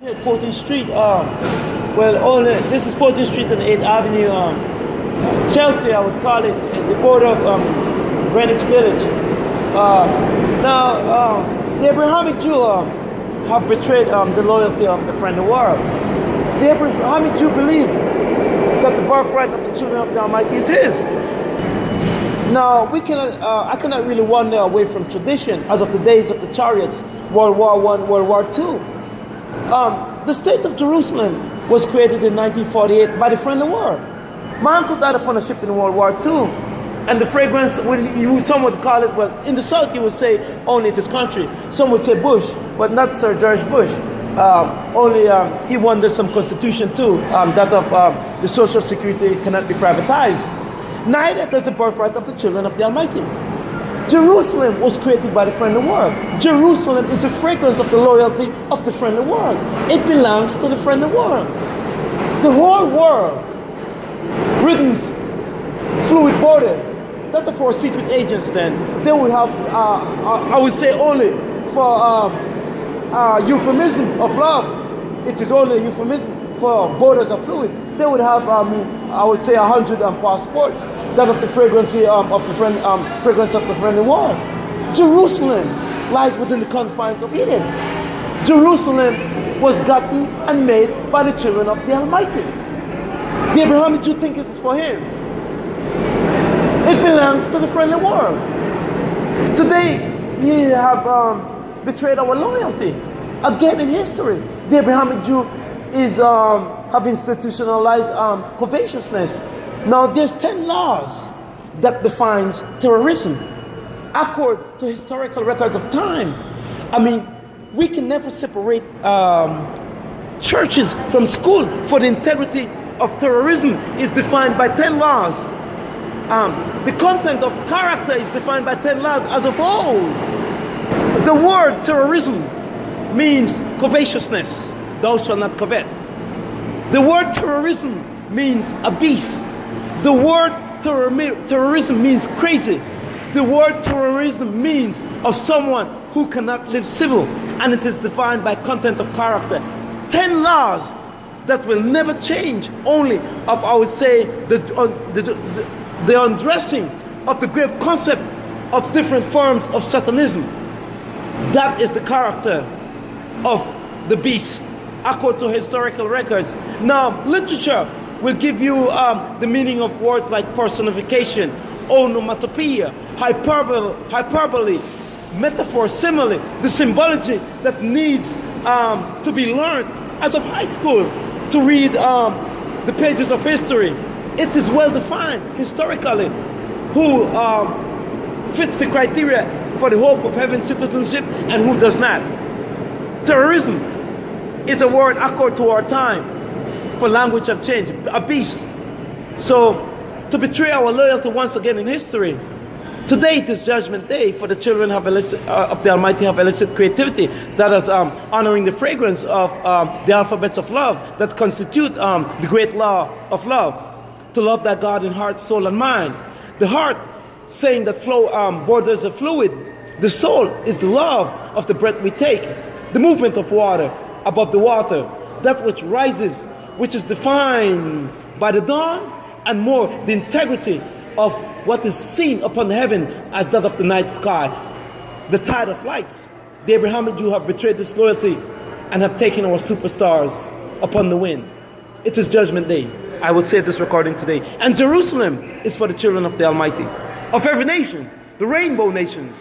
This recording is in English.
At 14th Street, this is 14th Street and 8th Avenue, Chelsea, I would call it, at the border of Greenwich Village. The Abrahamic Jew have betrayed the loyalty of the friend of the world. The Abrahamic Jew believe that the birthright of the children of the Almighty is his. Now, I cannot really wander away from tradition as of the days of the chariots, World War I, World War II. The state of Jerusalem was created in 1948 by the friend of the world. My uncle died upon a ship in World War II, and the fragrance, some would call it, well, in the South you would say only it is country. Some would say Bush, but not Sir George Bush. He wanted some constitution too, that of the Social Security cannot be privatized. Neither does the birthright of the children of the Almighty. Jerusalem was created by the friend of the world. Jerusalem is the fragrance of the loyalty of the friend of the world. It belongs to the friend of the world. The whole world Britain's fluid border, that the four secret agents then, they would have, I would say only for euphemism of love, it is only a euphemism for borders of fluid. They would have, I would say 100 passports, that of the fragrance of the friend, fragrance of the friend of the world. Jerusalem lies within the confines of Eden. Jerusalem was gotten and made by the children of the Almighty. The Abrahamic Jew think it is for him. It belongs to the friendly world. Today, we have betrayed our loyalty. Again in history, the Abrahamic Jew is have institutionalized covetousness. Now, there's 10 laws that defines terrorism, according to historical records of time. I mean, we can never separate churches from school, for the integrity of terrorism is defined by 10 laws. The content of character is defined by 10 laws as of old. The word terrorism means covetousness. Thou shalt not covet. The word terrorism means a beast. The word terrorism means crazy. The word terrorism means of someone who cannot live civil, and it is defined by content of character. 10 laws that will never change, only of, I would say, the undressing of the grave concept of different forms of Satanism. That is the character of the beast, according to historical records. Now, literature will give you the meaning of words like personification, onomatopoeia, hyperbole, metaphor, simile, the symbology that needs to be learned as of high school to read the pages of history. It is well defined historically who fits the criteria for the hope of heaven citizenship and who does not. Terrorism is a word according to our time, for language have changed, a beast. So, to betray our loyalty once again in history, today it is Judgment Day, for the children of the Almighty have illicit creativity that is honoring the fragrance of the alphabets of love that constitute the great law of love, to love that God in heart, soul, and mind. The heart, saying that borders are fluid. The soul is the love of the breath we take, the movement of water above the water, that which rises, which is defined by the dawn, and more the integrity of what is seen upon heaven as that of the night sky, the tide of lights. The Abrahamic Jew have betrayed this loyalty and have taken our superstars upon the wind. It is Judgment Day. I would say this recording today. And Jerusalem is for the children of the Almighty, of every nation, the rainbow nations.